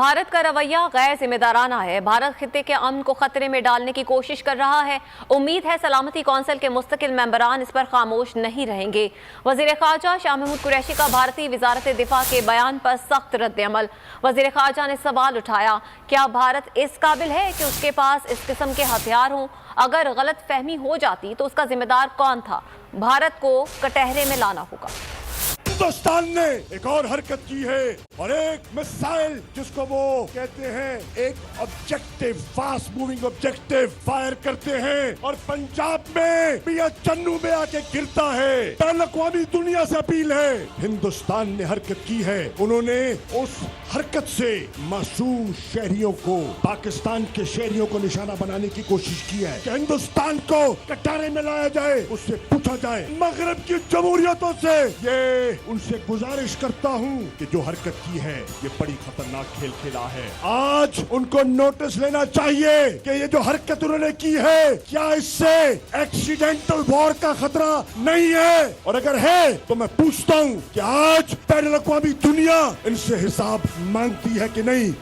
भारत का रवैया गैर जिम्मेदाराना है। भारत खित्ते के अमन को खतरे में डालने की कोशिश कर रहा है। उम्मीद है सलामती कौंसिल के मुस्तकिल मेंबरान इस पर खामोश नहीं रहेंगे। वजीर खारजा शाह महमूद कुरैशी का भारतीय वजारत दिफा के बयान पर सख्त रद्द-ए-अमल। वजीर खारजा ने सवाल उठाया, क्या भारत इस काबिल है कि उसके पास इस किस्म के हथियार हों? अगर गलत फहमी हो जाती तो उसका जिम्मेदार कौन था? भारत को कटहरे में लाना होगा। हिंदुस्तान ने एक और हरकत की है और एक मिसाइल जिसको वो कहते हैं एक objective, fast moving objective fire करते हैं और पंजाब में पिया चन्नू में आके गिरता है। बैनुल-अक़वामी दुनिया से अपील है, हिंदुस्तान ने हरकत की है। उन्होंने उस हरकत से मासूम शहरियों को, पाकिस्तान के शहरियों को निशाना बनाने की कोशिश की है कि हिंदुस्तान को कटहरे में लाया जाए, उससे पूछा जाए। मगरब की जमहूरियतों से ये उनसे गुजारिश करता हूं कि जो हरकत की है ये बड़ी खतरनाक खेल खेला है। आज उनको नोटिस लेना चाहिए कि ये जो हरकत उन्होंने की है, क्या इससे एक्सीडेंटल वॉर का खतरा नहीं है, और अगर है तो मैं पूछता हूं कि आज बैनुल-अक़वामी दुनिया इनसे हिसाब मांगती है कि नहीं।